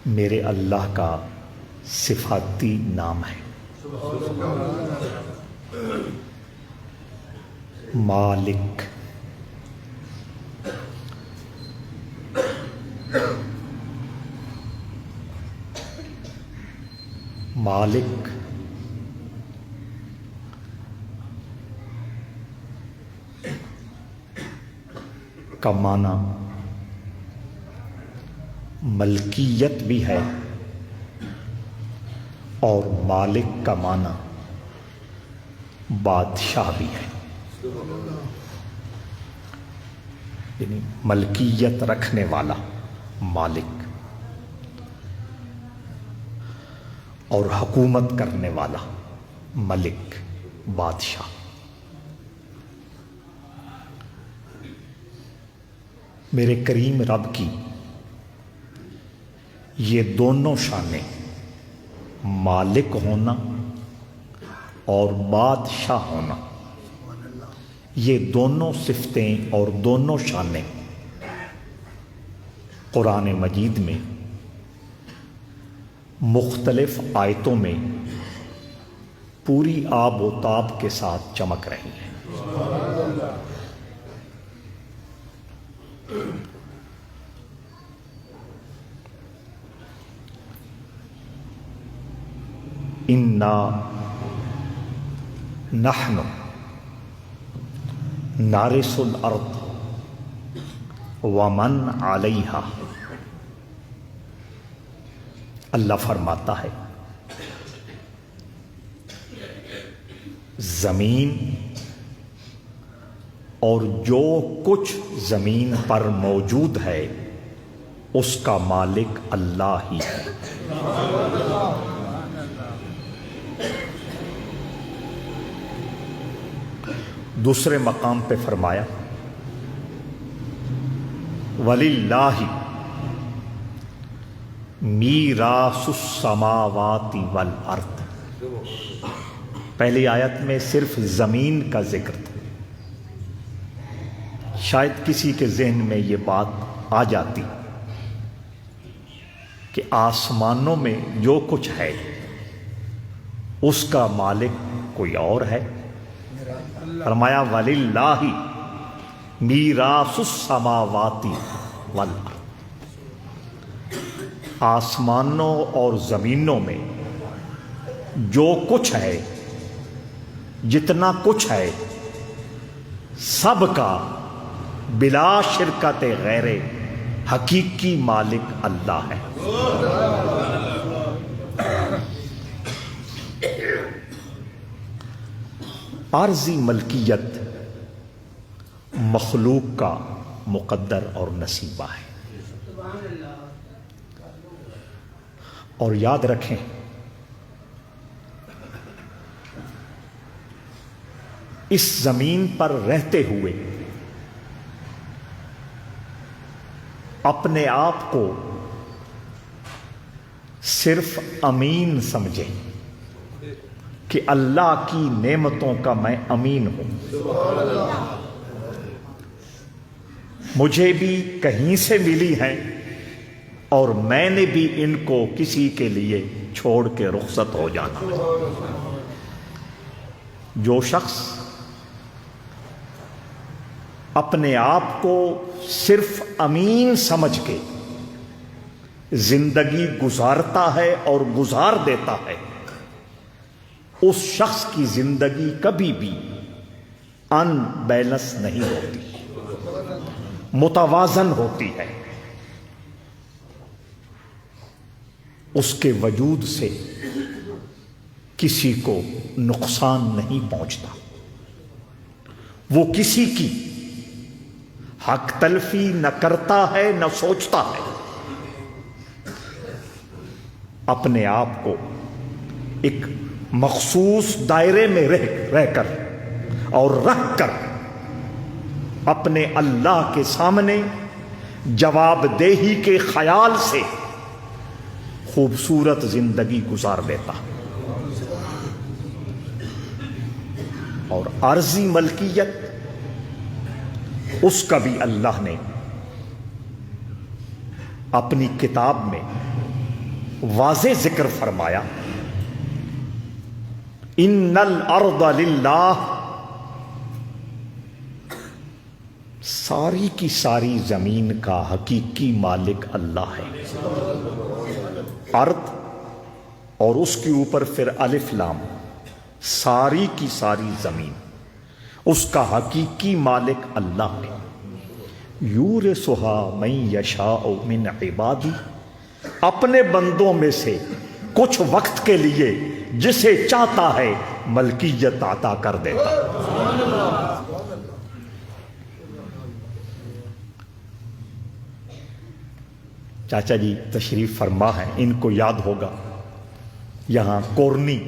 میرے اللہ کا صفاتی نام ہے۔ مالک، مالک کا معنی ملکیت بھی ہے اور مالک کا معنی بادشاہ بھی ہے، یعنی ملکیت رکھنے والا مالک اور حکومت کرنے والا ملک بادشاہ۔ میرے کریم رب کی یہ دونوں شانیں، مالک ہونا اور بادشاہ ہونا، یہ دونوں صفتیں اور دونوں شانیں قرآن مجید میں مختلف آیتوں میں پوری آب و تاب کے ساتھ چمک رہی ہیں۔ انا نحن نارث الارض ومن علیہا، اللہ فرماتا ہے زمین اور جو کچھ زمین پر موجود ہے اس کا مالک اللہ ہی ہے۔ دوسرے مقام پہ فرمایا وَلِلَّهِ مِيرَاثُ السَّمَاوَاتِ وَالْأَرْضِ، پہلی آیت میں صرف زمین کا ذکر تھا۔ شاید کسی کے ذہن میں یہ بات آ جاتی کہ آسمانوں میں جو کچھ ہے اس کا مالک کوئی اور ہے۔ فرمایا وَلِلَّهِ مِيرَاثُ السَّمَاوَاتِ وَالْأَرْضِ، آسمانوں اور زمینوں میں جو کچھ ہے، جتنا کچھ ہے، سب کا بلا شرکت غیر حقیقی مالک اللہ ہے۔ عارضی ملکیت مخلوق کا مقدر اور نصیبہ ہے، اور یاد رکھیں اس زمین پر رہتے ہوئے اپنے آپ کو صرف امین سمجھیں کہ اللہ کی نعمتوں کا میں امین ہوں، مجھے بھی کہیں سے ملی ہیں اور میں نے بھی ان کو کسی کے لیے چھوڑ کے رخصت ہو جانا ہے۔ جو شخص اپنے آپ کو صرف امین سمجھ کے زندگی گزارتا ہے اور گزار دیتا ہے، اس شخص کی زندگی کبھی بھی ان بیلنس نہیں ہوتی، متوازن ہوتی ہے، اس کے وجود سے کسی کو نقصان نہیں پہنچتا، وہ کسی کی حق تلفی نہ کرتا ہے نہ سوچتا ہے، اپنے آپ کو ایک مخصوص دائرے میں رہ کر اور رکھ کر اپنے اللہ کے سامنے جواب دہی کے خیال سے خوبصورت زندگی گزار دیتا، اور عارضی ملکیت اس کا بھی اللہ نے اپنی کتاب میں واضح ذکر فرمایا، ان الارض للہ، ساری کی ساری زمین کا حقیقی مالک اللہ ہے۔ ارض اور اس کے اوپر پھر الف لام، ساری کی ساری زمین، اس کا حقیقی مالک اللہ ہے۔ یورثھا من یشاء من عبادی، اپنے بندوں میں سے کچھ وقت کے لیے جسے چاہتا ہے ملکیت عطا کر دیتا ہے۔ چاچا جی تشریف فرما ہے، ان کو یاد ہوگا، یہاں کورنی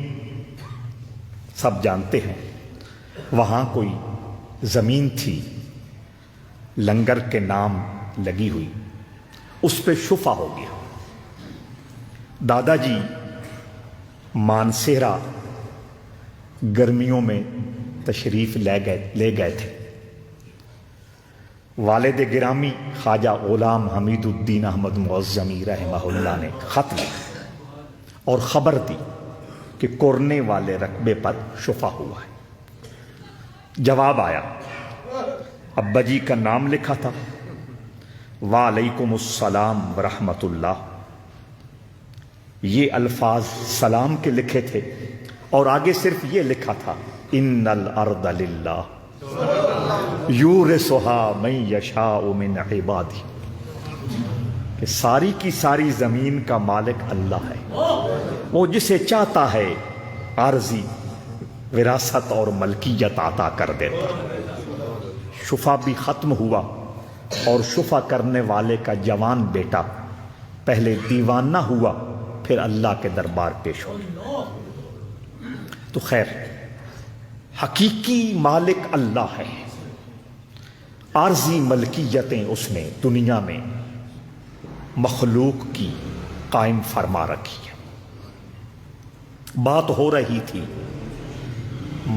سب جانتے ہیں، وہاں کوئی زمین تھی لنگر کے نام لگی ہوئی، اس پہ شفا ہو گیا۔ دادا جی مانسہرہ گرمیوں میں تشریف لے گئے تھے۔ والد گرامی خواجہ غلام حمید الدین احمد معظمی رحمہ اللہ نے خط لکھا اور خبر دی کہ کورنے والے رقبے پر شفا ہوا ہے۔ جواب آیا، ابا جی کا نام لکھا تھا، وعلیکم السلام ورحمۃ اللہ، یہ الفاظ سلام کے لکھے تھے اور آگے صرف یہ لکھا تھا، ان الارض للہ یورثھا من یشاء من عبادہ، کہ ساری کی ساری زمین کا مالک اللہ ہے، وہ جسے چاہتا ہے عارضی وراثت اور ملکیت عطا کر دیتا۔ شفا بھی ختم ہوا اور شفا کرنے والے کا جوان بیٹا پہلے دیوانہ ہوا، پھر اللہ کے دربار پیش ہو گیا۔ تو خیر، حقیقی مالک اللہ ہے، عارضی ملکیتیں اس نے دنیا میں مخلوق کی قائم فرما رکھی ہے۔ بات ہو رہی تھی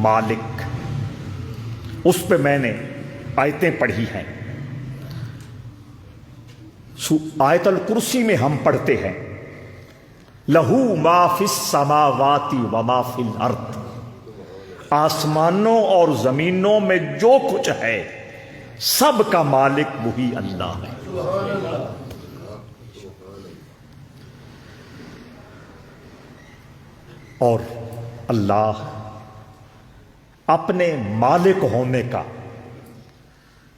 مالک، اس پہ میں نے آیتیں پڑھی ہیں۔ آیت الکرسی میں ہم پڑھتے ہیں، لہو ما فی السماوات وما فی الارض، آسمانوں اور زمینوں میں جو کچھ ہے سب کا مالک وہی اللہ ہے۔ اور اللہ اپنے مالک ہونے کا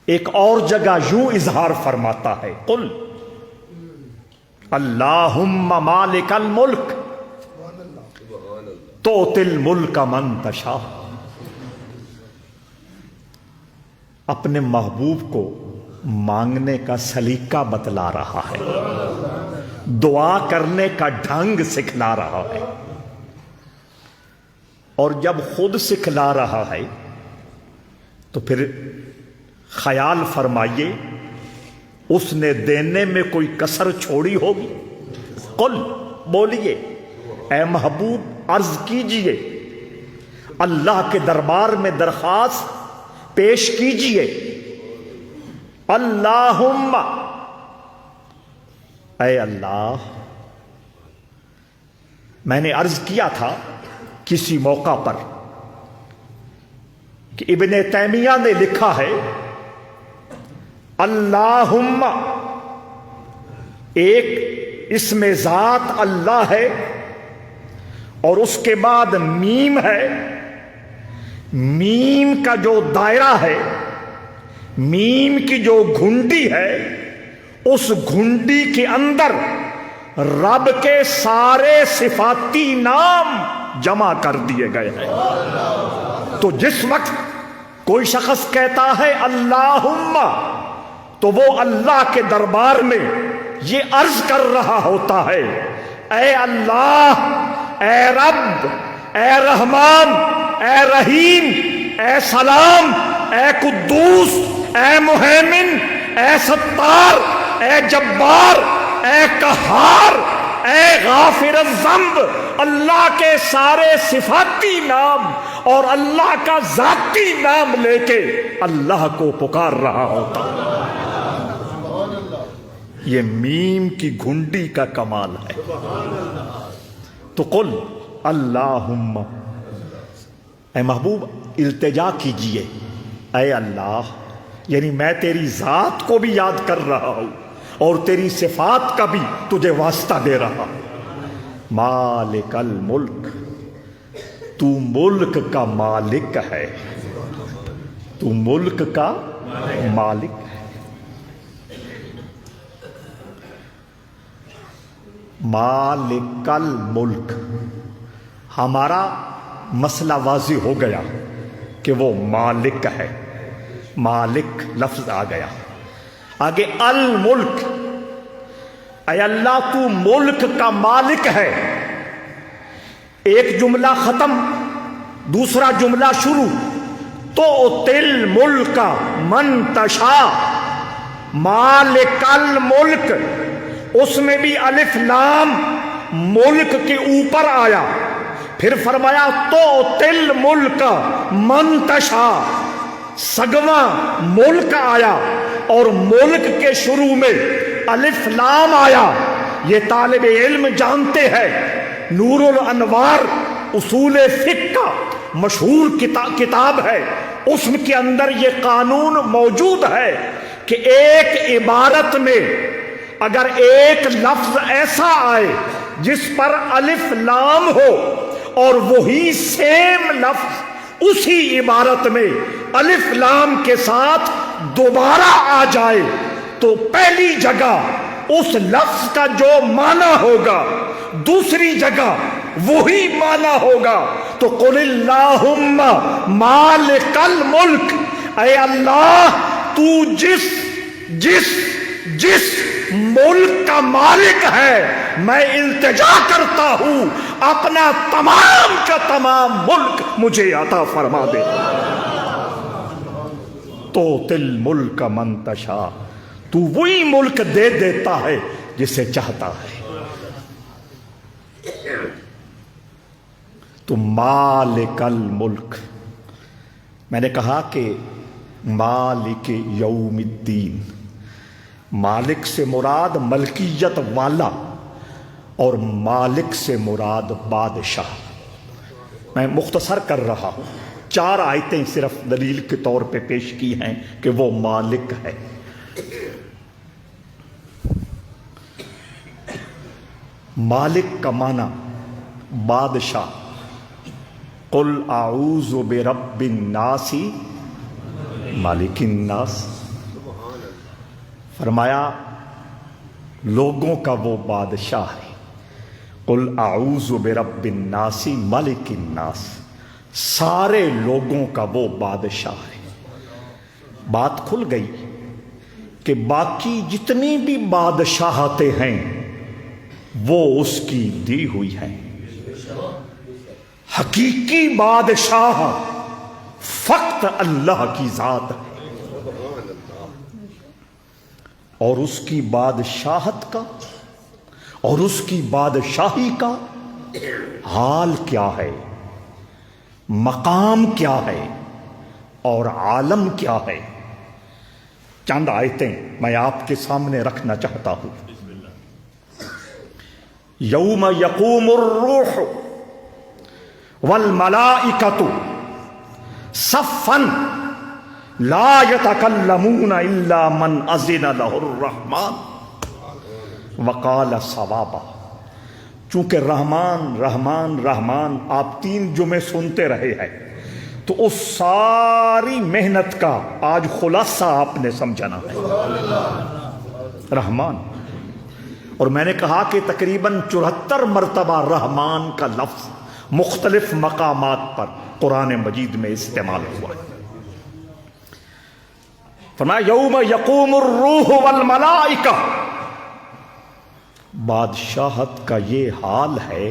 ایک اور جگہ یوں اظہار فرماتا ہے، قل اللہم مالک الملک تؤتی الملک من تشاء، اپنے محبوب کو مانگنے کا سلیقہ بتلا رہا ہے، دعا کرنے کا ڈھنگ سکھلا رہا ہے، اور جب خود سکھلا رہا ہے تو پھر خیال فرمائیے اس نے دینے میں کوئی کسر چھوڑی ہوگی؟ قل، بولیے اے محبوب، عرض کیجئے، اللہ کے دربار میں درخواست پیش کیجئے، اللہم، اے اللہ۔ میں نے عرض کیا تھا کسی موقع پر کہ ابن تیمیہ نے لکھا ہے، اللہم ایک اسم ذات اللہ ہے اور اس کے بعد میم ہے، میم کا جو دائرہ ہے، میم کی جو گھنٹی ہے، اس گھنٹی کے اندر رب کے سارے صفاتی نام جمع کر دیے گئے ہیں۔ تو جس وقت کوئی شخص کہتا ہے اللہم، تو وہ اللہ کے دربار میں یہ عرض کر رہا ہوتا ہے، اے اللہ، اے رب، اے رحمان، اے رحیم، اے سلام، اے قدوس، اے مہیمن، اے ستار، اے جبار، اے قہار، اے غافر الذنب، اللہ کے سارے صفاتی نام اور اللہ کا ذاتی نام لے کے اللہ کو پکار رہا ہوتا۔ یہ میم کی گھنڈی کا کمال ہے. تو قل اللہم، اے محبوب التجا کیجئے، اے اللہ، یعنی میں تیری ذات کو بھی یاد کر رہا ہوں اور تیری صفات کا بھی تجھے واسطہ دے رہا ہوں. مالک الملک، تو ملک کا مالک ہے، تو ملک کا مالک ہے. مالک الملک، ہمارا مسئلہ واضح ہو گیا کہ وہ مالک ہے. مالک لفظ آ گیا. آگے الملک، اے اللہ تو ملک کا مالک ہے. ایک جملہ ختم، دوسرا جملہ شروع. تو تل ملک من تشاء، مالک الملک، اس میں بھی الف لام ملک کے اوپر آیا. پھر فرمایا تو تل ملک من تشاء، سگواں ملک آیا اور ملک کے شروع میں الف لام آیا. یہ طالب علم جانتے ہیں، نور الانوار اصول فقہ کا مشہور کتاب ہے، اس کے اندر یہ قانون موجود ہے کہ ایک عبارت میں اگر ایک لفظ ایسا آئے جس پر الف لام ہو اور وہی سیم لفظ اسی عبارت میں الف لام کے ساتھ دوبارہ آ جائے تو پہلی جگہ اس لفظ کا جو معنی ہوگا دوسری جگہ وہی معنی ہوگا. تو قل اللہم مالک الملک، اے اللہ تو جس ملک کا مالک ہے، میں التجا کرتا ہوں اپنا تمام کا تمام ملک مجھے عطا فرما دے. تو تل ملک من تشاء، تو وہی ملک دے دیتا ہے جسے چاہتا ہے. تو مالک الملک، میں نے کہا کہ مالک یوم الدین، مالک سے مراد ملکیت والا اور مالک سے مراد بادشاہ. میں مختصر کر رہا ہوں، 4 آیتیں صرف دلیل کے طور پہ پیش کی ہیں کہ وہ مالک ہے. مالک کا معنی بادشاہ. قل اعوذ برب الناس مالک الناس، فرمایا لوگوں کا وہ بادشاہ ہے. قل اعوذ برب الناس مالک الناس، سارے لوگوں کا وہ بادشاہ ہے. بات کھل گئی کہ باقی جتنی بھی بادشاہتیں ہیں وہ اس کی دی ہوئی ہیں. حقیقی بادشاہ فقط اللہ کی ذات ہے، اور اس کی بادشاہت کا اور اس کی بادشاہی کا حال کیا ہے، مقام کیا ہے اور عالم کیا ہے. چند آیتیں میں آپ کے سامنے رکھنا چاہتا ہوں. یوم یقوم الروح والملائکۃ صفا لا یتکلمون الا من اذن له الرحمن وقال صوابا. چونکہ رحمان رحمان رحمان آپ 3 جمعے سنتے رہے ہیں تو اس ساری محنت کا آج خلاصہ آپ نے سمجھنا ہے. رحمان، اور میں نے کہا کہ تقریباً 74 مرتبہ رحمان کا لفظ مختلف مقامات پر قرآن مجید میں استعمال ہوا ہے. فرمایا یوم یقوم الروح والملائکہ، بادشاہت کا یہ حال ہے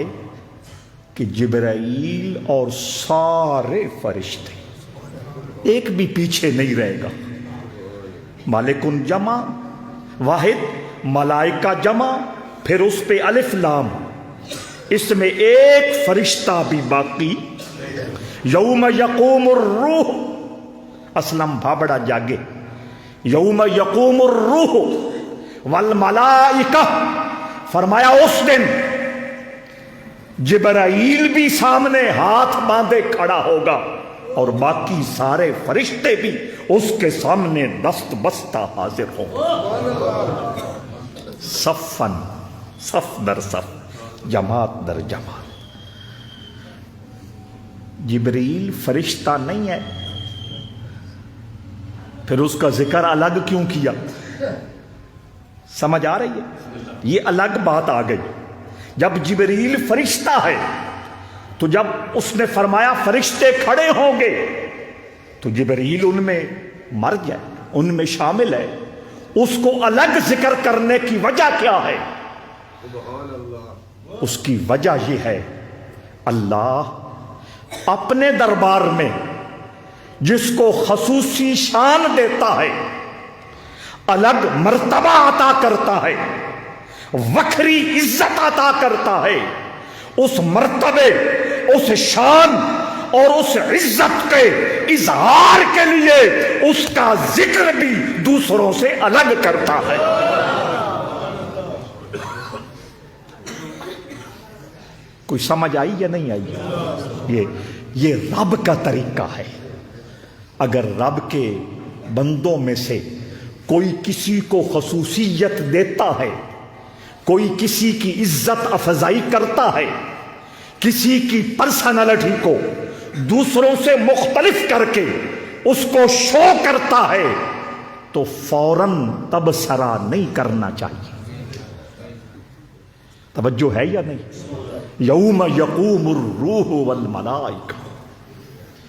کہ جبرائیل اور سارے فرشتے ایک بھی پیچھے نہیں رہے گا. مالکن جمع واحد، ملائکہ جمع، پھر اس پہ الف لام، اس میں ایک فرشتہ بھی باقی. یوم یقوم الروح، اسلم بھابڑا جاگے. یوم یقوم الروح والملائکہ، فرمایا اس دن جبرائیل بھی سامنے ہاتھ باندھے کھڑا ہوگا اور باقی سارے فرشتے بھی اس کے سامنے دست بستہ حاضر ہوں گے، صفاً، صف در صف، جماعت در جماعت۔ جبریل فرشتہ نہیں ہے، پھر اس کا ذکر الگ کیوں کیا؟ سمجھ آ رہی ہے؟ یہ الگ بات آ گئی۔ جب جبریل فرشتہ ہے تو جب اس نے فرمایا فرشتے کھڑے ہوں گے تو جبریل ان میں مرج ہے، ان میں شامل ہے، اس کو الگ ذکر کرنے کی وجہ کیا ہے؟ اس کی وجہ یہ ہے اللہ اپنے دربار میں جس کو خصوصی شان دیتا ہے، الگ مرتبہ عطا کرتا ہے، وکھری عزت عطا کرتا ہے، اس مرتبے، اس شان اور اس عزت کے اظہار کے لیے اس کا ذکر بھی دوسروں سے الگ کرتا ہے۔ کوئی سمجھ آئی یا نہیں آئی؟ یہ رب کا طریقہ ہے۔ اگر رب کے بندوں میں سے کوئی کسی کو خصوصیت دیتا ہے، کوئی کسی کی عزت افزائی کرتا ہے، کسی کی پرسنالٹی کو دوسروں سے مختلف کر کے اس کو شو کرتا ہے تو فوراً تبصرہ نہیں کرنا چاہیے۔ توجہ ہے یا نہیں؟ یوم یقوم الروح والملائکہ،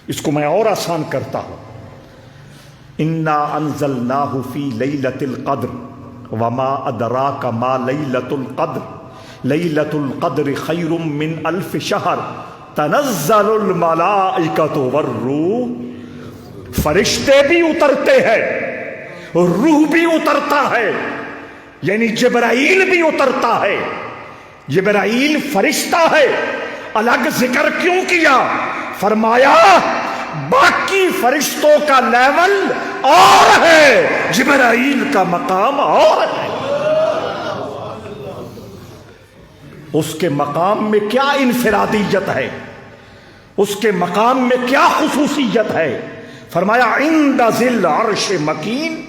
اس کو میں اور آسان کرتا ہوں، انا انزلناہ فی لیلۃ القدر وما ادراک ما لیلۃ القدر لیلۃ القدر خیر من الف شہر تنزل الملائکۃ والروح، فرشتے بھی اترتے ہیں، روح بھی اترتا ہے، یعنی جبرائیل بھی اترتا ہے۔ جبرائیل فرشتہ ہے، الگ ذکر کیوں کیا؟ فرمایا باقی فرشتوں کا لیول اور ہے، جبرائیل کا مقام اور ہے۔ اس کے مقام میں کیا انفرادیت ہے، اس کے مقام میں کیا خصوصیت ہے؟ فرمایا عند ذی العرش مکین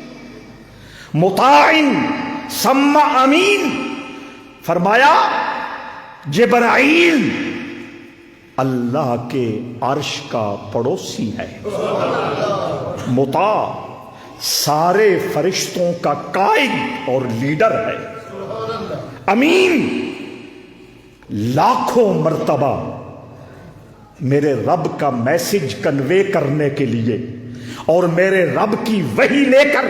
مطاع ثم امین، فرمایا جبرائیل اللہ کے عرش کا پڑوسی ہے، مطاع سارے فرشتوں کا قائد اور لیڈر ہے، امین لاکھوں مرتبہ میرے رب کا میسج کنوے کرنے کے لیے اور میرے رب کی وحی لے کر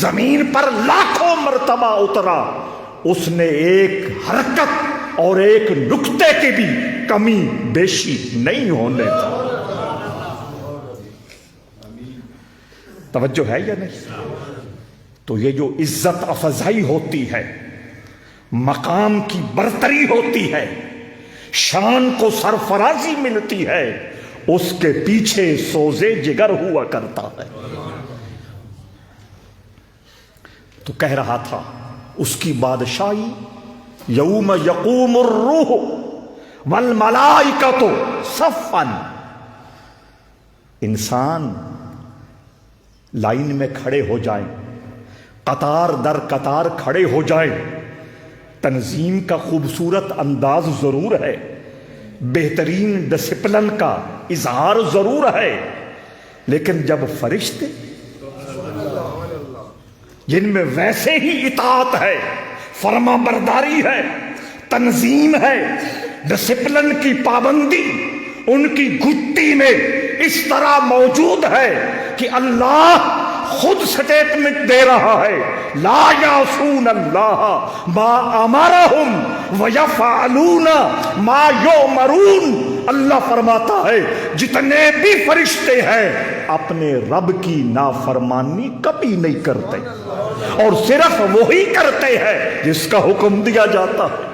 زمین پر لاکھوں مرتبہ اترا، اس نے ایک حرکت اور ایک نقطے کی بھی کمی بیشی نہیں ہونے دی۔ توجہ ہے یا نہیں؟ تو یہ جو عزت افزائی ہوتی ہے، مقام کی برتری ہوتی ہے، شان کو سرفرازی ملتی ہے، اس کے پیچھے سوزے جگر ہوا کرتا ہے۔ تو کہہ رہا تھا اس کی بادشاہی یوم یقوم الروح والملائکۃ صفاً، انسان لائن میں کھڑے ہو جائیں، قطار در قطار کھڑے ہو جائیں، تنظیم کا خوبصورت انداز ضرور ہے، بہترین ڈسپلن کا اظہار ضرور ہے، لیکن جب فرشتے جن میں ویسے ہی اطاعت ہے، فرما برداری ہے، تنظیم ہے، ڈسپلن کی پابندی ان کی گھٹی میں اس طرح موجود ہے کہ اللہ خود سٹیٹمنٹ دے رہا ہے، لا یعصون اللہ ما امرہم ویفعلون ما یؤمرون۔ اللہ فرماتا ہے جتنے بھی فرشتے ہیں اپنے رب کی نافرمانی کبھی نہیں کرتے، اور صرف وہی کرتے ہیں جس کا حکم دیا جاتا ہے۔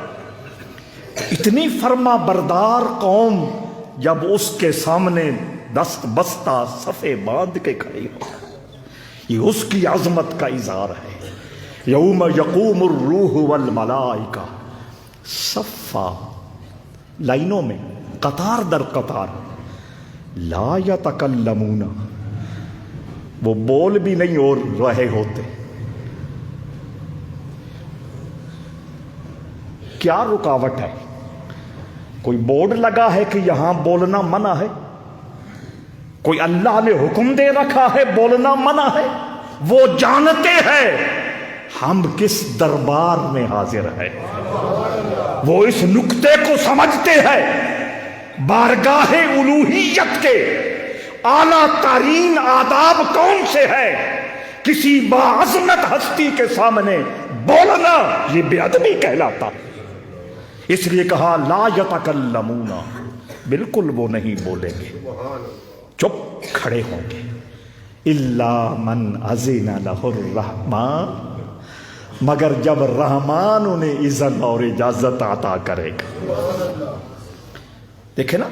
اتنی فرما بردار قوم جب اس کے سامنے دست بستہ صفے باندھ کے کھڑی ہو، یہ اس کی عظمت کا اظہار ہے یوم یقوم الروح والملائکہ صفا، لائنوں میں قطار در قطار، لا یتکلمون، وہ بول بھی نہیں اور رہے ہوتے. کیا رکاوٹ ہے؟ کوئی بورڈ لگا ہے کہ یہاں بولنا منع ہے؟ کوئی اللہ نے حکم دے رکھا ہے بولنا منع ہے؟ وہ جانتے ہیں ہم کس دربار میں حاضر ہیں، وہ اس نکتے کو سمجھتے ہیں. بارگاہ الوہیت کے اعلیٰ ترین آداب کون سے ہے؟ کسی باعظمت ہستی کے سامنے بولنا یہ بے ادبی کہلاتا. اس لیے کہا لا یتکلمون، بالکل وہ نہیں بولیں گے، چپ کھڑے ہوں گے. الا من اذن لہ الرحمن، مگر جب رحمان انہیں اذن اور اجازت عطا کرے گا. دیکھیں نا،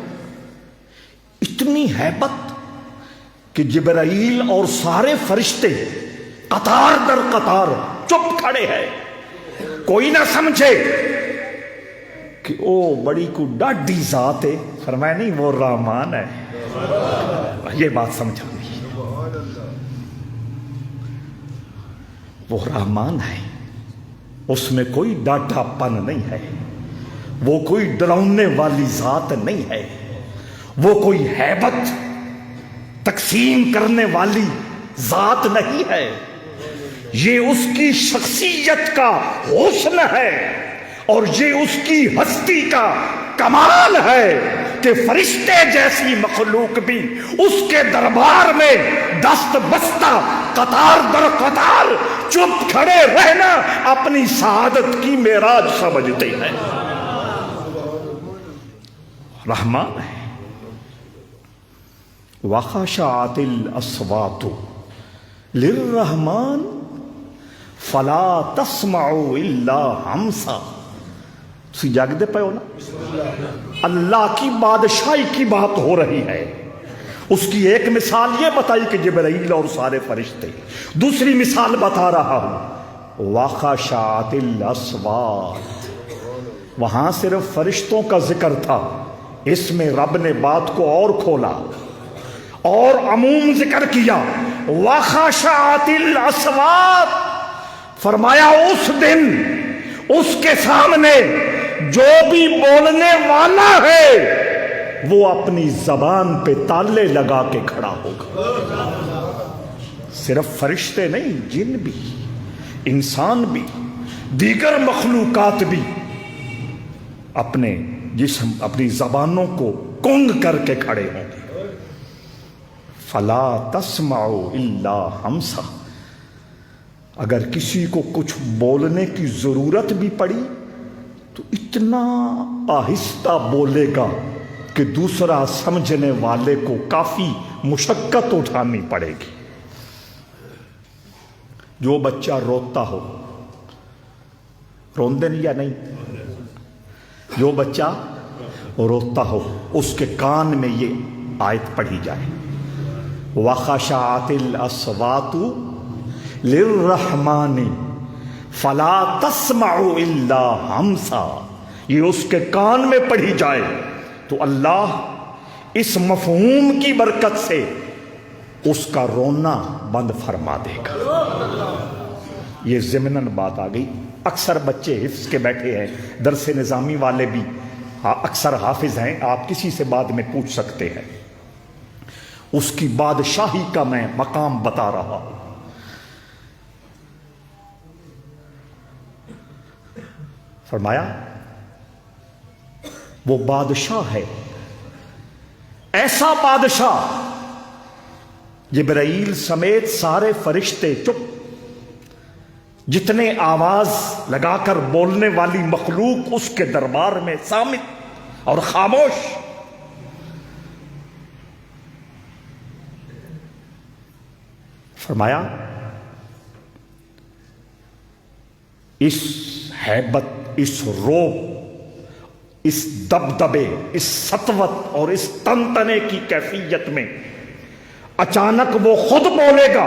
اتنی ہیبت کہ جبرائیل اور سارے فرشتے قطار در قطار چپ کھڑے ہیں. کوئی نہ سمجھے کہ او بڑی کو ڈاڈی ذات ہے، فرمایا نہیں وہ رحمان ہے. یہ بات سمجھا نہیں، وہ رحمان ہے، اس میں کوئی ڈاٹا پن نہیں ہے، وہ کوئی ڈراؤنے والی ذات نہیں ہے، وہ کوئی ہیبت تقسیم کرنے والی ذات نہیں ہے. یہ اس کی شخصیت کا حسن ہے اور یہ اس کی ہستی کا کمال ہے کہ فرشتے جیسی مخلوق بھی اس کے دربار میں دست بستہ قطار در قطار چپ کھڑے رہنا اپنی سعادت کی معراج سمجھتے ہیں. رحمان ہے. وخشعت الاصوات للرحمن فلا تسمع الا ہمسا. تسی جاگدے پے ہو نا، اللہ کی بادشاہی کی بات ہو رہی ہے. اس کی ایک مثال یہ بتائی کہ جبرائیل اور سارے فرشتے، دوسری مثال بتا رہا ہوں وخشعت الاصوات. وہاں صرف فرشتوں کا ذکر تھا، اس میں رب نے بات کو اور کھولا اور عموم ذکر کیا. وخشعت الاصوات، فرمایا اس دن اس کے سامنے جو بھی بولنے والا ہے وہ اپنی زبان پہ تالے لگا کے کھڑا ہوگا. صرف فرشتے نہیں، جن بھی، انسان بھی، دیگر مخلوقات بھی اپنے جسم، اپنی زبانوں کو کنگ کر کے کھڑے ہوں گے. فلا تسمعوا الا ہمسا. اگر کسی کو کچھ بولنے کی ضرورت بھی پڑی تو اتنا آہستہ بولے گا کہ دوسرا سمجھنے والے کو کافی مشقت اٹھانی پڑے گی. جو بچہ روتا ہو، روندے یا نہیں، جو بچہ روتا ہو اس کے کان میں یہ آیت پڑھی جائے وَخَشَعَتِ الْأَصْوَاتُ لِلرَّحْمَنِ فَلَا تَسْمَعُ إِلَّا ہمسا. یہ اس کے کان میں پڑھی جائے تو اللہ اس مفہوم کی برکت سے اس کا رونا بند فرما دے گا. یہ ضمناً بات آ گئی. اکثر بچے حفظ کے بیٹھے ہیں، درس نظامی والے بھی اکثر حافظ ہیں، آپ کسی سے بعد میں پوچھ سکتے ہیں. اس کی بادشاہی کا میں مقام بتا رہا ہوں. فرمایا وہ بادشاہ ہے، ایسا بادشاہ. جبرائیل سمیت سارے فرشتے چپ، جتنے آواز لگا کر بولنے والی مخلوق اس کے دربار میں صامت اور خاموش. فرمایا اس ہیبت، اس روب، اس دبدبے، اس سطوت اور اس تنتنے کی کیفیت میں اچانک وہ خود بولے گا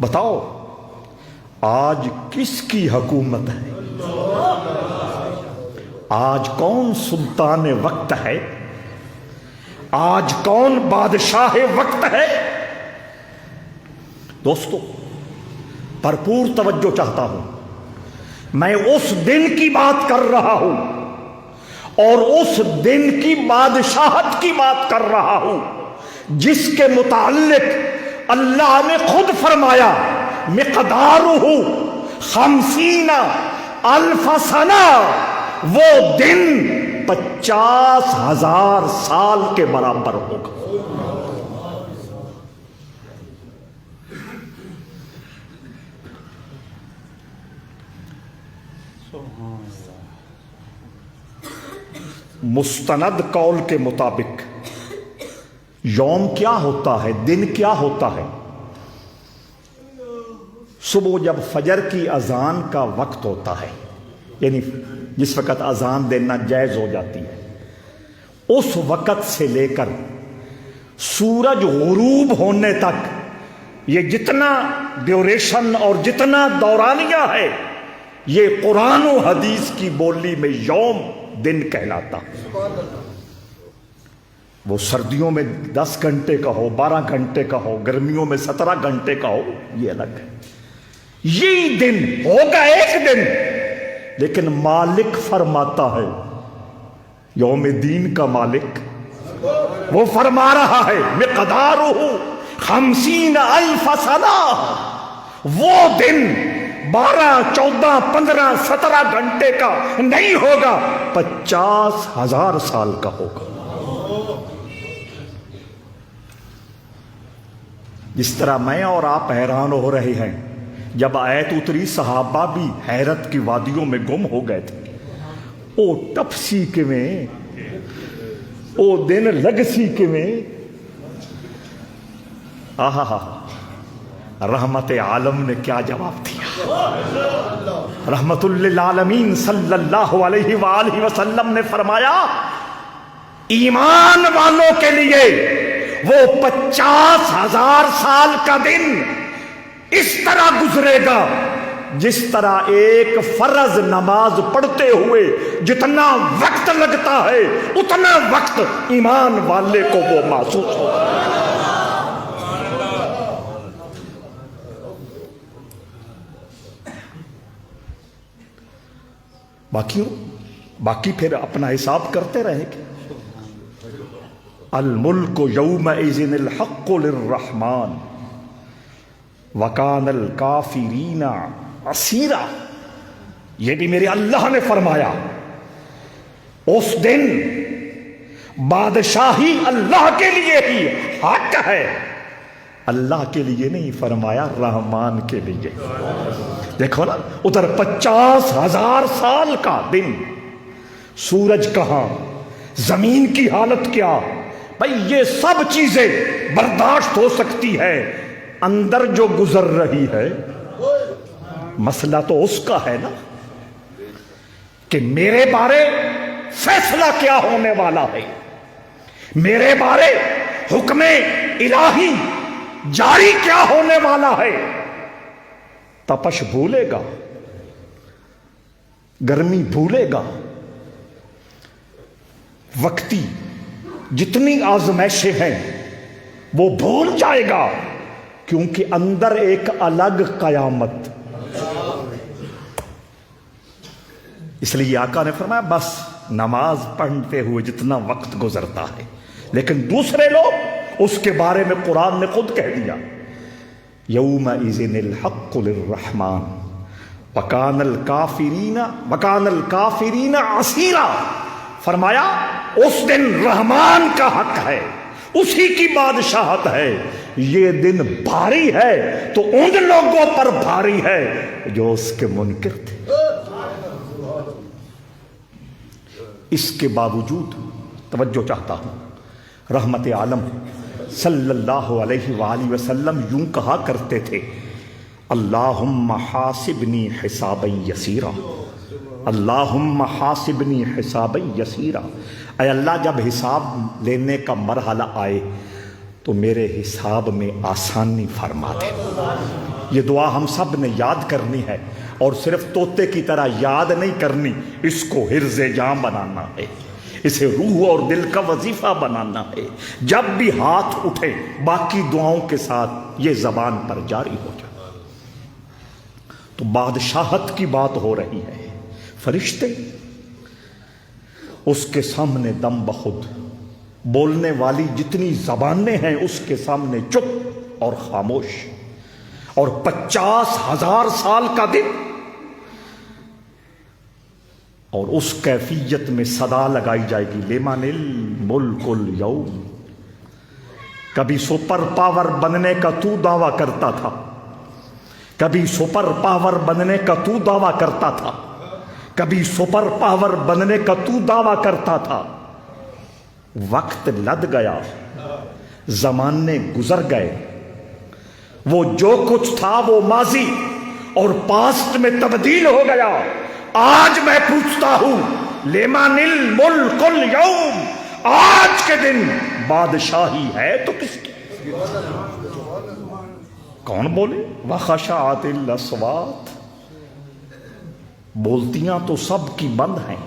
بتاؤ آج کس کی حکومت ہے؟ آج کون سلطان وقت ہے؟ آج کون بادشاہ وقت ہے؟ دوستو بھرپور توجہ چاہتا ہوں، میں اس دن کی بات کر رہا ہوں اور اس دن کی بادشاہت کی بات کر رہا ہوں جس کے متعلق اللہ نے خود فرمایا مقدارہ 50,000 سنہ، وہ دن 50,000 سال کے برابر ہوگا۔ مستند قول کے مطابق یوم کیا ہوتا ہے، دن کیا ہوتا ہے؟ صبح جب فجر کی اذان کا وقت ہوتا ہے، یعنی جس وقت اذان دینا جائز ہو جاتی ہے، اس وقت سے لے کر سورج غروب ہونے تک یہ جتنا ڈیوریشن اور جتنا دورانیہ ہے، یہ قرآن و حدیث کی بولی میں یوم دن کہلاتا۔ وہ سردیوں میں 10 گھنٹے کا ہو، 12 گھنٹے کا ہو، گرمیوں میں 17 گھنٹے کا ہو، یہ الگ ہے۔ یہی دن ہوگا ایک دن، لیکن مالک فرماتا ہے، یوم دین کا مالک وہ فرما رہا ہے مقدارہ 50,000 سنہ، وہ دن 12، 14، 15، 17 گھنٹے کا نہیں ہوگا، 50,000 سال کا ہوگا۔ جس طرح میں اور آپ حیران ہو رہے ہیں، جب آیت اتری صحابہ بھی حیرت کی وادیوں میں گم ہو گئے تھے، او ٹپسی کے میں، او دن لگسی کے میں، آہا رحمت عالم نے کیا جواب دیا۔ رحمت للعالمین صلی اللہ علیہ وآلہ وسلم نے فرمایا ایمان والوں کے لیے وہ 50,000 سال کا دن اس طرح گزرے گا جس طرح ایک فرض نماز پڑھتے ہوئے جتنا وقت لگتا ہے اتنا وقت ایمان والے کو وہ محسوس ہوگا۔ باقی پھر اپنا حساب کرتے رہیں گے۔ الملک یومئذ الحق للرحمن وکان الکافرین اسیرا، یہ بھی میرے اللہ نے فرمایا، اس دن بادشاہی اللہ کے لیے ہی حق ہے، اللہ کے لیے نہیں فرمایا، رحمان کے لیے۔ دیکھو نا ادھر 50,000 سال کا دن، سورج کہاں، زمین کی حالت کیا، بھئی یہ سب چیزیں برداشت ہو سکتی ہے، اندر جو گزر رہی ہے مسئلہ تو اس کا ہے نا کہ میرے بارے فیصلہ کیا ہونے والا ہے، میرے بارے حکم الہی جاری کیا ہونے والا ہے۔ تپش بھولے گا، گرمی بھولے گا، وقتی جتنی آزمائشیں ہیں وہ بھول جائے گا، کیونکہ اندر ایک الگ قیامت۔ اس لیے آقا نے فرمایا بس نماز پڑھتے ہوئے جتنا وقت گزرتا ہے، لیکن دوسرے لوگ اس کے بارے میں قرآن نے خود کہہ دیا یومئذ الحق للرحمن وکان الکافرین عسیرا، فرمایا اس دن رحمان کا حق ہے، اسی کی بادشاہت ہے، یہ دن بھاری ہے تو ان لوگوں پر بھاری ہے جو اس کے منکر تھے۔ اس کے باوجود توجہ چاہتا ہوں، رحمت عالم صلی اللہ علیہ وآلہ وسلم یوں کہا کرتے تھے اللہم حاسبنی حسابا یسیرا، اللہم حاسبنی حسابا یسیرا، اے اللہ جب حساب لینے کا مرحلہ آئے تو میرے حساب میں آسانی فرما دے۔ یہ دعا ہم سب نے یاد کرنی ہے، اور صرف طوطے کی طرح یاد نہیں کرنی، اس کو حرز جام بنانا ہے، اسے روح اور دل کا وظیفہ بنانا ہے۔ جب بھی ہاتھ اٹھے باقی دعاؤں کے ساتھ یہ زبان پر جاری ہو جائے۔ تو بادشاہت کی بات ہو رہی ہے، فرشتے اس کے سامنے دم بخود، بولنے والی جتنی زبانیں ہیں اس کے سامنے چپ اور خاموش، اور 50,000 سال کا دن، اور اس کیفیت میں صدا لگائی جائے گی لمن الملک اليوم۔ کبھی سپر پاور بننے کا تو دعویٰ کرتا تھا، کبھی سپر پاور بننے کا تو دعویٰ کرتا تھا، کبھی سپر پاور بننے کا تو دعویٰ کرتا تھا۔ وقت لد گیا، زمانے گزر گئے، وہ جو کچھ تھا وہ ماضی اور پاسٹ میں تبدیل ہو گیا۔ آج میں پوچھتا ہوں لمن الملک اليوم، آج کے دن بادشاہی ہے تو کس کی؟ کون بولے؟ وخشعت الاصوات، بولتیاں تو سب کی بند ہیں،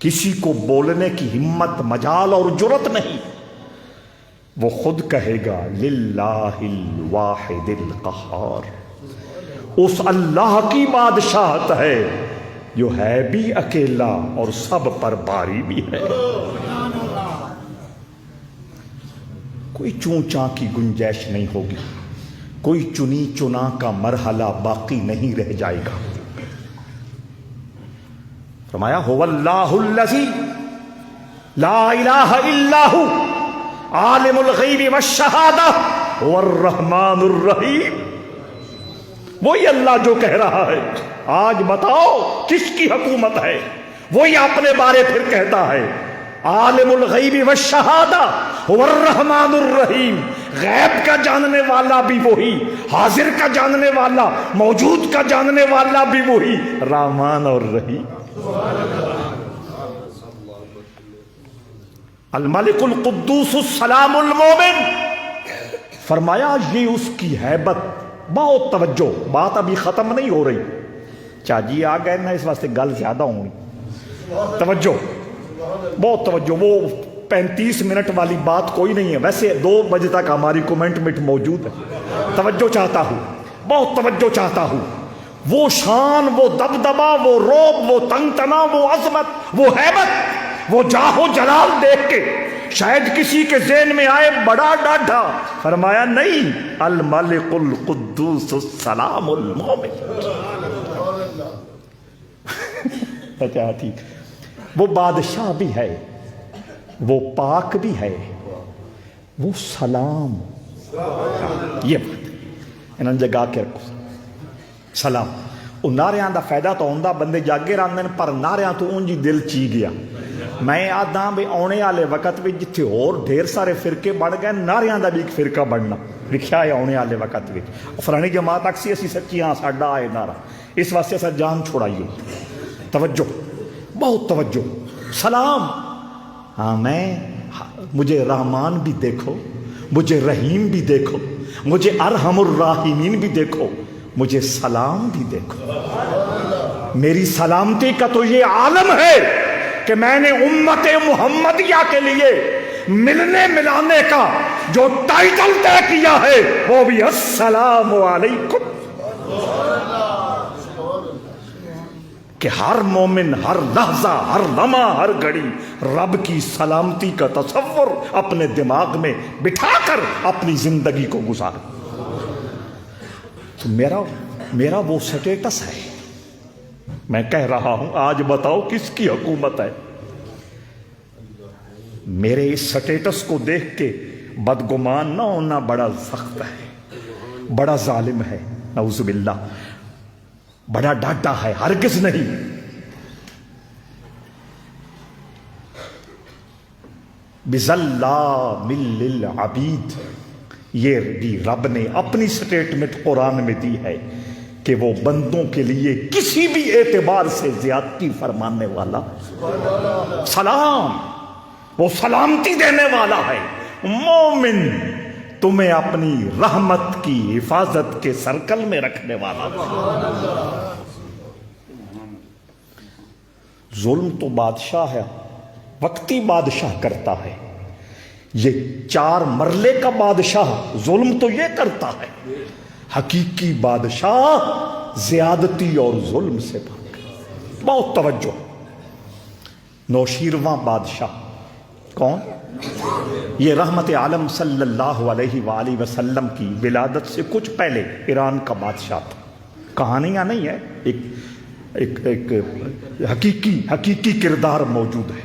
کسی کو بولنے کی ہمت، مجال اور جرت نہیں۔ وہ خود کہے گا للہ الواحد القہار، اس اللہ کی بادشاہت ہے جو ہے بھی اکیلا اور سب پر باری بھی ہے۔ کوئی چوں چاں کی گنجائش نہیں ہوگی، کوئی چنی چنا کا مرحلہ باقی نہیں رہ جائے گا۔ فرمایا هو اللہ الذی لا الہ الا ہو عالم الغیب والشہادہ هو الرحمن الرحیم۔ وہی اللہ جو کہہ رہا ہے آج بتاؤ کس کی حکومت ہے، وہی اپنے بارے پھر کہتا ہے عالم الغیب والشہادہ هو الرحمن الرحیم۔ غیب کا جاننے والا بھی وہی، حاضر کا جاننے والا، موجود کا جاننے والا بھی وہی، رحمان اور رحیم۔ الملک القدوس السلام المومن، فرمایا یہ اس کی ہیبت۔ بہت توجہ، بات ابھی ختم نہیں ہو رہی، چاجی آ گئے نا اس واسطے گل زیادہ ہوں گی، توجہ بہت توجہ۔ وہ 35 منٹ والی بات کوئی نہیں ہے، ویسے 2 بجے تک ہماری کمنٹمنٹ موجود ہے۔ توجہ چاہتا ہوں، بہت توجہ چاہتا ہوں۔ وہ شان، وہ دبدبا، وہ روب، وہ تنگ تنا، وہ عظمت، وہ ہیبت، وہ جاہ و جلال دیکھ کے شاید کسی کے ذہن میں آئے بڑا ڈاڈھا، فرمایا نہیں، الملک القدوس السلام المومن۔ اچھا ٹھیک، وہ بادشاہ بھی ہے، وہ پاک بھی ہے، وہ سلام، یہ بات انہوں نے جگہ کے رکھو، سلام۔ وہ نعریاں دا فائدہ تو ہوندہ، بندے جاگے رہندے پر نعریاں تو اونجی دل چی گیا۔ میں آدھا بھی آنے والے وقت بھی جتھے اور ڈھیر سارے فرقے بڑھ گئے، نعریاں دا بھی ایک فرقہ بڑھنا لکھیا ہے آنے والے وقت بھی۔ فلانی جماعت اکسی اسی سچی ہاں ساڈا آئے نعرہ، اس واسطے سر جان چھوڑائیے۔ توجہ، بہت توجہ، سلام۔ ہاں مجھے رحمان بھی دیکھو، مجھے رحیم بھی دیکھو، مجھے ارحم الراحمین بھی دیکھو، مجھے سلام بھی دیکھو۔ میری سلامتی کا تو یہ عالم ہے کہ میں نے امت محمدیہ کے لیے ملنے ملانے کا جو ٹائٹل طے کیا ہے وہ بھی السلام علیکم، کہ ہر مومن ہر لحظہ، ہر لمحہ، ہر گھڑی رب کی سلامتی کا تصور اپنے دماغ میں بٹھا کر اپنی زندگی کو گزار۔ تو میرا وہ سٹیٹس ہے، میں کہہ رہا ہوں آج بتاؤ کس کی حکومت ہے۔ میرے اس سٹیٹس کو دیکھ کے بدگمان نہ ہونا بڑا سخت ہے، بڑا ظالم ہے، نعوذ باللہ، بڑا ڈاٹا ہے، ہرگز نہیں۔ بِظَلَّامٍ لِّلْعَبِيدِ، یہ بھی رب نے اپنی سٹیٹمنٹ قرآن میں دی ہے کہ وہ بندوں کے لیے کسی بھی اعتبار سے زیادتی فرمانے والا سلام، وہ سلامتی دینے والا ہے۔ مومن تمہیں اپنی رحمت کی حفاظت کے سرکل میں رکھنے والا ہے۔ ظلم تو بادشاہ ہے، وقتی بادشاہ کرتا ہے، یہ 4 مرلے کا بادشاہ ظلم تو یہ کرتا ہے، حقیقی بادشاہ زیادتی اور ظلم سے بھاگا۔ بہت توجہ، نوشیرواں بادشاہ کون؟ یہ رحمت عالم صلی اللہ علیہ وآلہ وسلم کی ولادت سے کچھ پہلے ایران کا بادشاہ تھا۔ کہانیاں نہیں ہے، ایک حقیقی کردار موجود ہے۔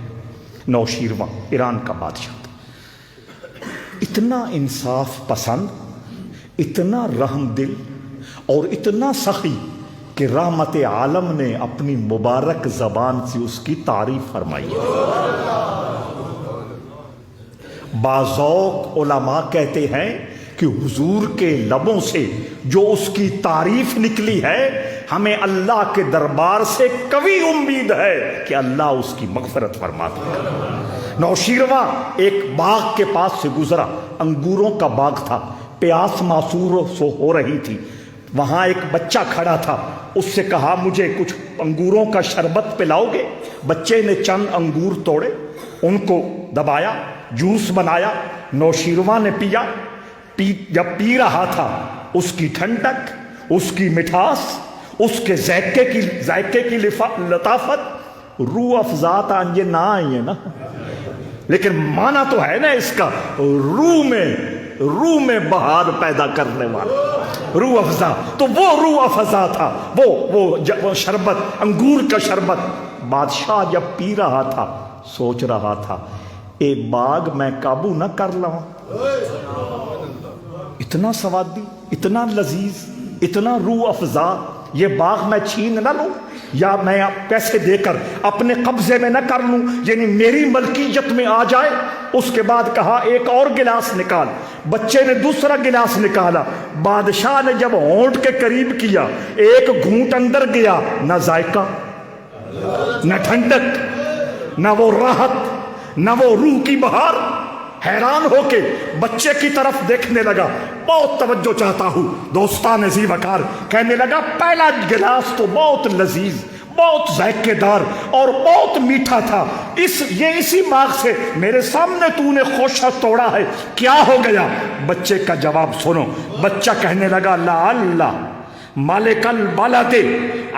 نوشیرواں ایران کا بادشاہ تھا، اتنا انصاف پسند، اتنا رحم دل اور اتنا سخی کہ رحمت عالم نے اپنی مبارک زبان سے اس کی تعریف فرمائی ہے۔ باذوق علماء کہتے ہیں کہ حضور کے لبوں سے جو اس کی تعریف نکلی ہے، ہمیں اللہ کے دربار سے قوی امید ہے کہ اللہ اس کی مغفرت فرما دے گا۔ نوشیرواں ایک باغ کے پاس سے گزرا، انگوروں کا باغ تھا، پیاس معصور ہو رہی تھی، وہاں ایک بچہ کھڑا تھا، اس سے کہا مجھے کچھ انگوروں کا شربت پلاؤ گے؟ بچے نے چند انگور توڑے، ان کو دبایا، جوس بنایا، نوشیرواں نے پیا۔ جب پی رہا تھا، اس کی ٹھنڈک، اس کی مٹھاس، اس کے ذائقے کی لطافت روح افزا تھا۔ یہ نہ آئی ہے نا، لیکن معنی تو ہے نا اس کا، روح میں بہار پیدا کرنے والا، روح افزا۔ تو وہ روح افزا تھا، وہ شربت، انگور کا شربت۔ بادشاہ جب پی رہا تھا، سوچ رہا تھا اے باغ میں قابو نہ کر لوں، اتنا سوادی، اتنا لذیذ، اتنا روح افزا، یہ باغ میں چھین نہ لوں، یا میں پیسے دے کر اپنے قبضے میں نہ کر لوں، یعنی میری ملکیت میں آ جائے۔ اس کے بعد کہا ایک اور گلاس نکال، بچے نے دوسرا گلاس نکالا، بادشاہ نے جب ہونٹ کے قریب کیا، ایک گھونٹ اندر گیا، نہ ذائقہ، نہ ٹھنڈک، نہ وہ راحت، نہ وہ روح کی بہار۔ حیران ہو کے بچے کی طرف دیکھنے لگا، بہت توجہ چاہتا ہوں دوستان ذی وقار، کہنے لگا پہلا گلاس تو بہت لذیذ، بہت ذائقے دار اور بہت میٹھا تھا، یہ اسی باغ سے میرے سامنے تو نے خوشہ توڑا ہے، کیا ہو گیا؟ بچے کا جواب سنو۔ بچہ کہنے لگا لا اللہ مالک البلد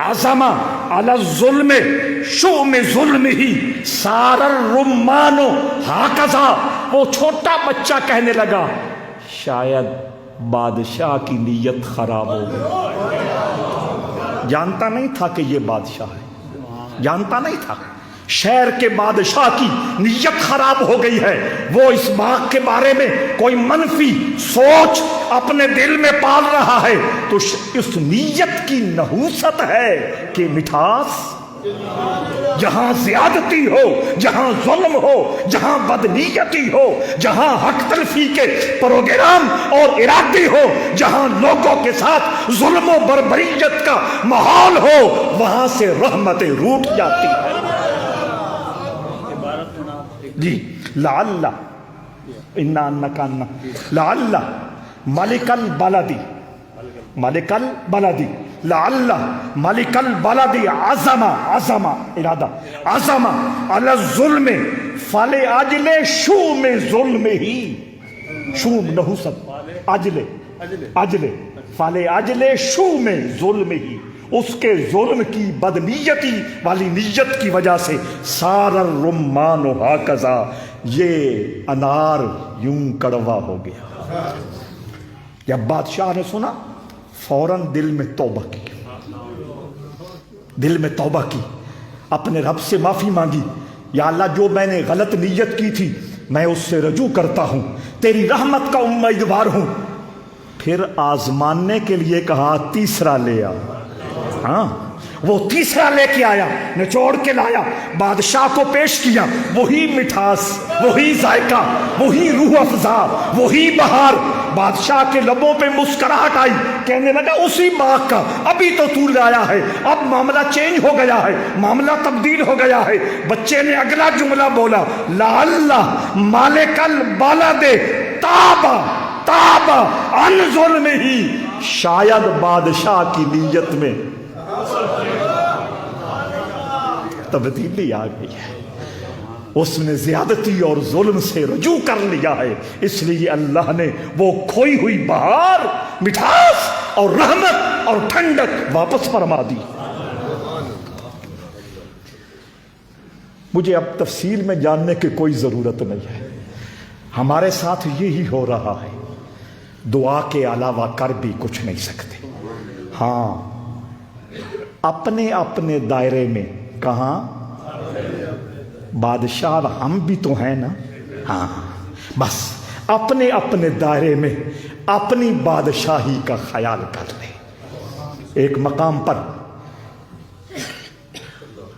عظم علی الظلم شؤم ظلم ہی سار الرمان ہاکذا۔ وہ چھوٹا بچہ کہنے لگا شاید بادشاہ کی نیت خراب ہو گئی، جانتا نہیں تھا کہ یہ بادشاہ ہے، جانتا نہیں تھا شہر کے بادشاہ کی نیت خراب ہو گئی ہے، وہ اس باغ کے بارے میں کوئی منفی سوچ اپنے دل میں پال رہا ہے، تو اس نیت کی نحوست ہے کہ مٹھاس جہاں زیادتی ہو، جہاں ظلم ہو، جہاں بدنیتی ہو، جہاں حق تلفی کے پروگرام اور ارادے ہو، جہاں لوگوں کے ساتھ ظلم و بربریت کا ماحول ہو، وہاں سے رحمتیں روٹ جاتی ہیں۔ جی لعل لعل ملک البلدی لعل ملک البلدی عظم ارادہ عظم علی الظلم فلأجل شؤم ظلم ہی، شؤم نحوست، اجل فلأجل شؤم ظلم ہی، اس کے ظلم کی بدنیتی والی نیت کی وجہ سے سار الرمان ہاکذا، یہ انار یوں کڑوا ہو گیا۔ جب بادشاہ نے سنا، فوراً دل میں توبہ کی، اپنے رب سے معافی مانگی، یا اللہ جو میں نے غلط نیت کی تھی میں اس سے رجوع کرتا ہوں، تیری رحمت کا امیدوار ہوں۔ پھر آزمانے کے لیے کہا تیسرا لے آ، ہاں وہ تیسرا لے کے آیا، نچوڑ کے لایا، بادشاہ کو پیش کیا، وہی مٹھاس، وہی ذائقہ، وہی روح افزا، وہی بہار، بادشاہ کے لبوں پہ مسکراہٹ آئی، کہنے لگا اسی باغ کا، ابھی تو تو لایا ہے، اب معاملہ چینج ہو گیا ہے، معاملہ تبدیل ہو گیا ہے۔ بچے نے اگلا جملہ بولا، لعل مالک البلد تابا عن ظلمہ، شاید بادشاہ کی نیت میں تبدیلی آ گئی ہے، اس نے زیادتی اور ظلم سے رجوع کر لیا ہے، اس لیے اللہ نے وہ کھوئی ہوئی بہار، مٹھاس اور رحمت اور ٹھنڈک واپس فرما دی۔ مجھے اب تفصیل میں جاننے کی کوئی ضرورت نہیں ہے، ہمارے ساتھ یہی ہو رہا ہے، دعا کے علاوہ کر بھی کچھ نہیں سکتے۔ ہاں، اپنے اپنے دائرے میں، کہاں؟ بادشاہ ہم بھی تو ہیں نا، ہاں، بس اپنے اپنے دائرے میں اپنی بادشاہی کا خیال کر لیں۔ ایک مقام پر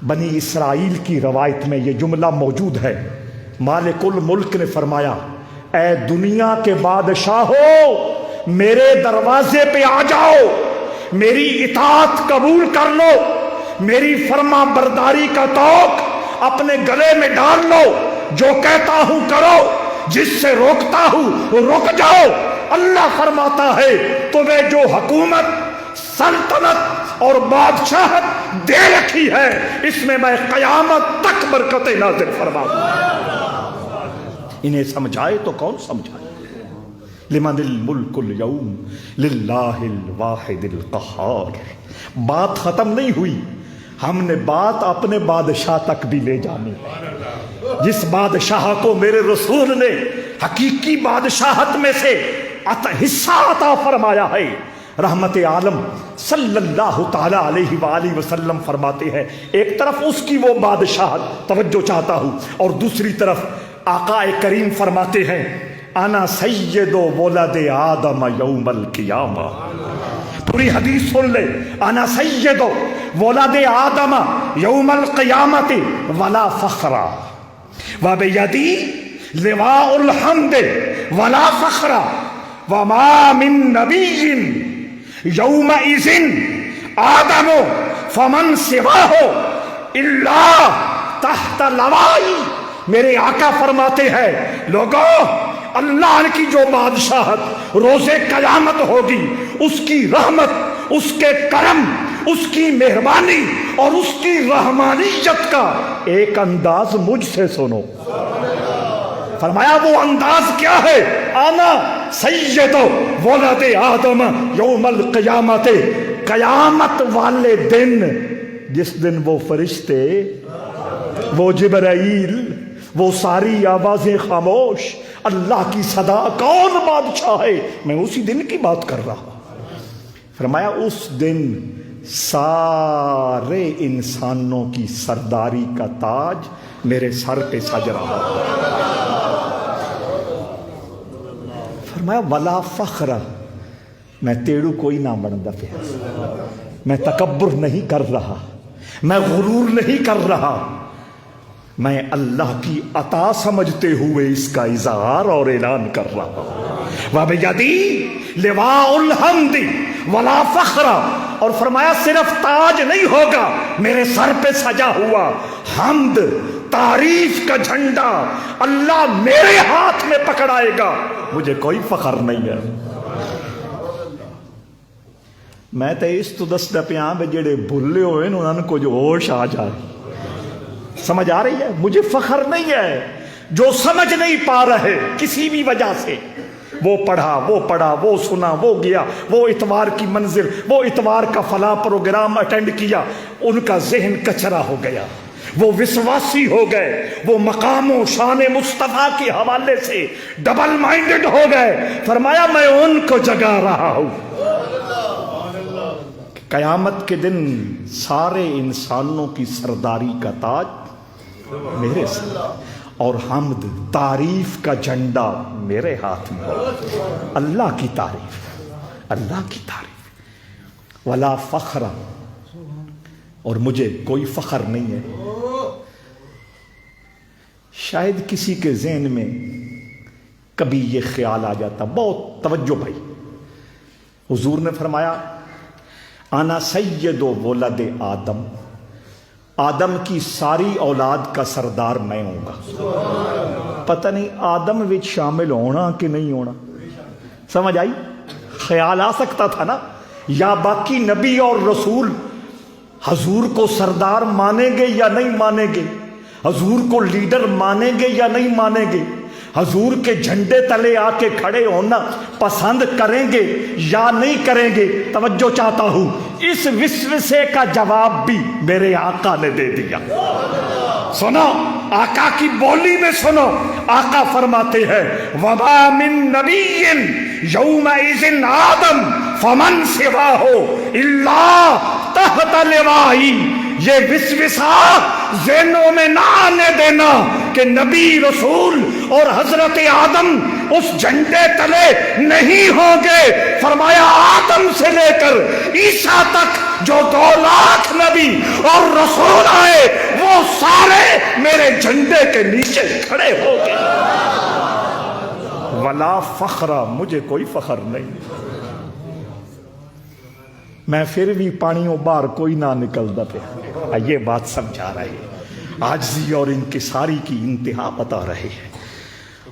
بنی اسرائیل کی روایت میں یہ جملہ موجود ہے، مالک الملک نے فرمایا، اے دنیا کے بادشاہو، میرے دروازے پہ آ جاؤ، میری اطاعت قبول کر لو، میری فرما برداری کا توق اپنے گلے میں ڈال لو، جو کہتا ہوں کرو، جس سے روکتا ہوں رک جاؤ۔ اللہ فرماتا ہے تمہیں جو حکومت، سلطنت اور بادشاہت دے رکھی ہے، اس میں میں قیامت تک برکتیں نازل فرماؤں۔ انہیں سمجھائے تو کون سمجھائے؟ لمن الملک اليوم للہ الواحد القہار۔ بات ختم نہیں ہوئی، ہم نے بات اپنے بادشاہ تک بھی لے جانی ہے۔ جس بادشاہ کو میرے رسول نے حقیقی بادشاہت میں سے حصہ عطا فرمایا ہے، رحمت عالم صلی اللہ تعالی علیہ وآلہ وسلم فرماتے ہیں، ایک طرف اس کی وہ بادشاہت توجہ چاہتا ہوں، اور دوسری طرف آقا کریم فرماتے ہیں، انا سید ولد آدم یوم القیامہ۔ پوری حدیث سن لے، انا سید ولد آدم یوم القیامت ولا فخر وبیدی لواء الحمد ولا فخر وما من نبی یومئذ آدم فمن سواہ الا تحت لوائی۔ میرے آقا فرماتے ہیں، لوگوں، اللہ کی جو بادشاہت روز قیامت ہوگی، اس کی رحمت، اس کے کرم، اس کی مہربانی اور اس کی رحمانیت کا ایک انداز مجھ سے سنو۔ فرمایا وہ انداز کیا ہے؟ انا سید ولد آدم یوم القیامت، قیامت والے دن، جس دن وہ فرشتے، وہ جبرائیل، وہ ساری آوازیں خاموش، اللہ کی صدا، کون بادشاہ ہے؟ میں اسی دن کی بات کر رہا ہوں۔ فرمایا اس دن سارے انسانوں کی سرداری کا تاج میرے سر پہ سج رہا ہے۔ فرمایا ولا فخر، میں تیڑو کوئی نہ بندا پیا، میں تکبر نہیں کر رہا، میں غرور نہیں کر رہا، میں اللہ کی عطا سمجھتے ہوئے اس کا اظہار اور اعلان کر رہا ہوں۔ وَبِيَدِي لِوَاءُ الْحَمْدِ وَلَا فَخْرَ، اور فرمایا صرف تاج نہیں ہوگا، میرے سر پہ سجا ہوا حمد، تعریف کا جھنڈا اللہ میرے ہاتھ میں پکڑائے گا، مجھے کوئی فخر نہیں ہے۔ میں تے اس تو دسدا پیاں بے جڑے بھلے ہوئے انہوں کو جو ہوش آ جائے، سمجھ آ رہی ہے؟ مجھے فخر نہیں ہے، جو سمجھ نہیں پا رہے کسی بھی وجہ سے، وہ پڑھا، وہ سنا، وہ گیا، وہ اتوار کی منزل، وہ اتوار کا فلاں پروگرام اٹینڈ کیا، ان کا ذہن کچرا ہو گیا، وہ وسواسی ہو گئے، وہ مقام و شان مصطفیٰ کے حوالے سے ڈبل مائنڈڈ ہو گئے۔ فرمایا میں ان کو جگا رہا ہوں، قیامت کے دن سارے انسانوں کی سرداری کا تاج میرے سر، اور حمد، تعریف کا جھنڈا میرے ہاتھ میں ہو۔ اللہ کی تعریف، اللہ کی تعریف، ولا فخر، اور مجھے کوئی فخر نہیں ہے۔ شاید کسی کے ذہن میں کبھی یہ خیال آ جاتا. بہت توجہ بھائی. حضور نے فرمایا انا سید ولد آدم، آدم کی ساری اولاد کا سردار میں ہوں گا. پتہ نہیں آدم وچ شامل ہونا کہ نہیں ہونا. سمجھ آئی؟ خیال آ سکتا تھا نا. یا باقی نبی اور رسول حضور کو سردار مانیں گے یا نہیں مانیں گے، حضور کو لیڈر مانیں گے یا نہیں مانیں گے، حضور کے جھنڈے تلے آ کے کھڑے ہونا پسند کریں گے یا نہیں کریں گے. توجہ چاہتا ہوں، اس وسوسے کا جواب بھی میرے آقا نے دے دیا. سنو آقا کی بولی میں سنو. آقا فرماتے ہیں وما من نبی یومئذ آدم فمن سواہ الا تحت لوائی. یہ وسوسہ ذہنوں میں نہ آنے دینا کہ نبی رسول اور حضرت آدم اس جھنڈے تلے نہیں ہوں گے. فرمایا آدم سے لے کر عیسیٰ تک جو 2 لاکھ نبی اور رسول آئے وہ سارے میرے جھنڈے کے نیچے کھڑے ہو گئے. ولا فخر، مجھے کوئی فخر نہیں. میں پھر بھی پانیوں باہر کوئی نہ نکلتا پیا. یہ بات سمجھا رہے ہیں، عاجزی اور انکساری کی انتہا بتا رہے ہیں.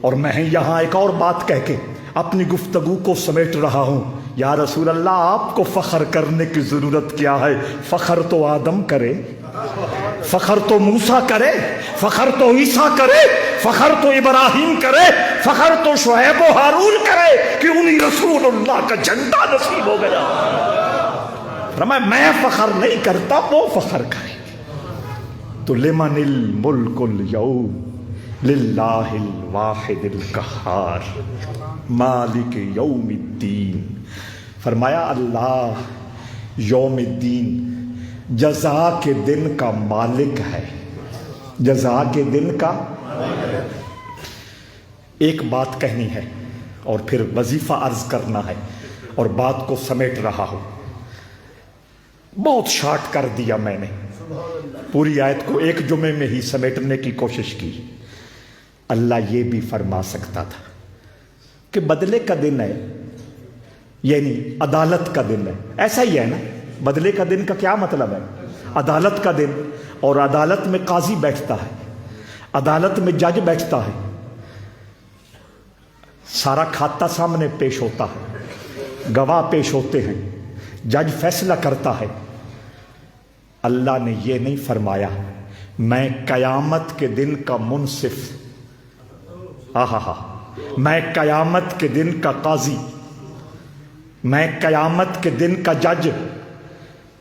اور میں یہاں ایک اور بات کہہ کے اپنی گفتگو کو سمیٹ رہا ہوں. یا رسول اللہ آپ کو فخر کرنے کی ضرورت کیا ہے؟ فخر تو آدم کرے، فخر تو موسیٰ کرے، فخر تو عیسیٰ کرے، فخر تو ابراہیم کرے، فخر تو شعیب و ہارون کرے کہ انہی رسول اللہ کا جھنڈا نصیب ہو گیا. فرمایا میں فخر نہیں کرتا، وہ فخر کرے. تو لمن الملک اليوم للہ الواحد القہار مالک یوم الدین. فرمایا اللہ یوم الدین جزا کے دن کا مالک ہے. جزا کے دن کا. ایک بات کہنی ہے اور پھر وظیفہ عرض کرنا ہے اور بات کو سمیٹ رہا ہوں. بہت شارٹ کر دیا میں نے، پوری آیت کو ایک جمعے میں ہی سمیٹنے کی کوشش کی. اللہ یہ بھی فرما سکتا تھا کہ بدلے کا دن ہے، یعنی عدالت کا دن ہے. ایسا ہی ہے نا، بدلے کا دن کا کیا مطلب ہے؟ عدالت کا دن. اور عدالت میں قاضی بیٹھتا ہے، عدالت میں جج بیٹھتا ہے، سارا کھاتا سامنے پیش ہوتا ہے، گواہ پیش ہوتے ہیں، جج فیصلہ کرتا ہے. اللہ نے یہ نہیں فرمایا میں قیامت کے دن کا منصف، میں قیامت کے دن کا قاضی، میں قیامت کے دن کا جج.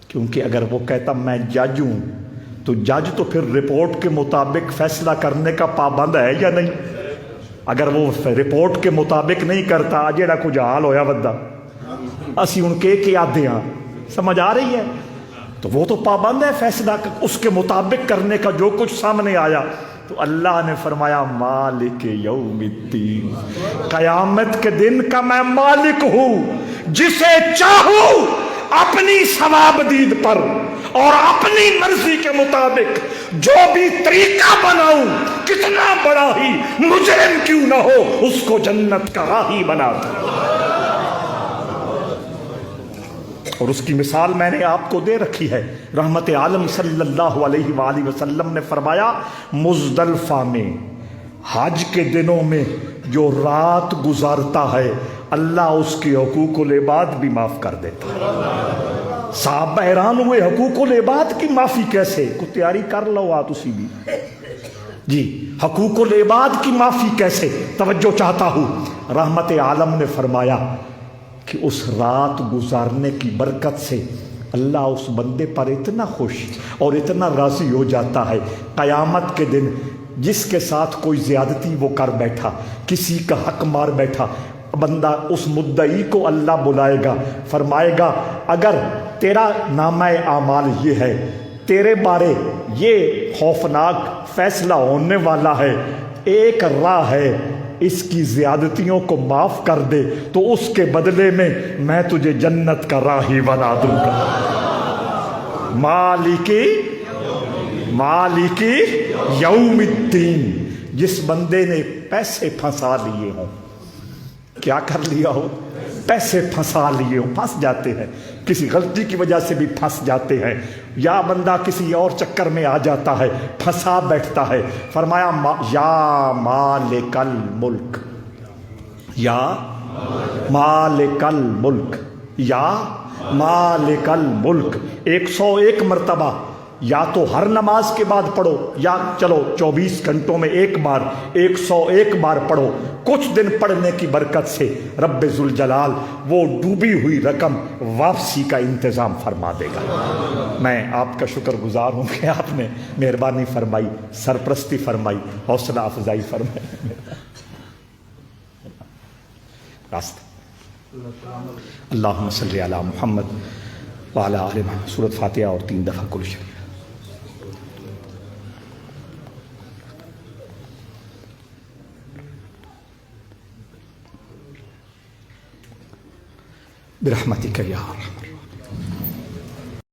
کیونکہ اگر وہ کہتا میں جج ہوں تو جج تو پھر رپورٹ کے مطابق فیصلہ کرنے کا پابند ہے یا نہیں؟ اگر وہ رپورٹ کے مطابق نہیں کرتا، جیڑا کچھ حال ہویا ودا اسی ان کے آدھے ہاں. سمجھ آ رہی ہے؟ تو وہ تو پابند ہے فیصلہ اس کے مطابق کرنے کا جو کچھ سامنے آیا. تو اللہ نے فرمایا مالک یوم الدین، قیامت کے دن کا میں مالک ہوں. جسے چاہوں اپنی ثوابدید پر اور اپنی مرضی کے مطابق جو بھی طریقہ بناؤں، کتنا بڑا ہی مجرم کیوں نہ ہو، اس کو جنت کا راہی بنا دوں. اور اس کی مثال میں نے آپ کو دے رکھی ہے. رحمت عالم صلی اللہ علیہ وآلہ وسلم نے فرمایا مزدلفہ میں حج کے دنوں میں جو رات گزارتا ہے اللہ اس کے حقوق العباد بھی معاف کر دیتا ہے. صحابہ حیران ہوئے حقوق العباد کی معافی کیسے؟ کو تیاری کر لو آت اسی بھی جی، حقوق العباد کی معافی کیسے؟ توجہ چاہتا ہوں. رحمت عالم نے فرمایا کہ اس رات گزارنے کی برکت سے اللہ اس بندے پر اتنا خوش اور اتنا راضی ہو جاتا ہے، قیامت کے دن جس کے ساتھ کوئی زیادتی وہ کر بیٹھا، کسی کا حق مار بیٹھا، بندہ اس مدعی کو اللہ بلائے گا، فرمائے گا اگر تیرا نامہ اعمال یہ ہے، تیرے بارے یہ خوفناک فیصلہ ہونے والا ہے، ایک راہ ہے اس کی زیادتیوں کو معاف کر دے تو اس کے بدلے میں تجھے جنت کا راہی بنا دوں گا. مالکی یوم الدین. جس بندے نے پیسے پھنسا لیے ہوں، کیا کر لیا ہو، پیسے پھنسا لیے ہو، پھنس جاتے ہیں، کسی غلطی کی وجہ سے بھی پھنس جاتے ہیں، یا بندہ کسی اور چکر میں آ جاتا ہے، پھنسا بیٹھتا ہے۔ فرمایا یا مالک الملک، یا مالک الملک، یا مالک الملک، 101 مرتبہ، یا تو ہر نماز کے بعد پڑھو، یا چلو 24 گھنٹوں میں ایک بار 101 بار پڑھو۔ کچھ دن پڑھنے کی برکت سے رب ذوالجلال وہ ڈوبی ہوئی رقم واپسی کا انتظام فرما دے گا۔ میں آپ کا شکر گزار ہوں کہ آپ نے مہربانی فرمائی، سرپرستی فرمائی، حوصلہ افزائی فرمائی۔ راستہ اللہم صلی علی محمد وعلی آل محمد، سورۃ فاتحہ اور 3 دفعہ کل شریف۔ برحمتک یا رحمت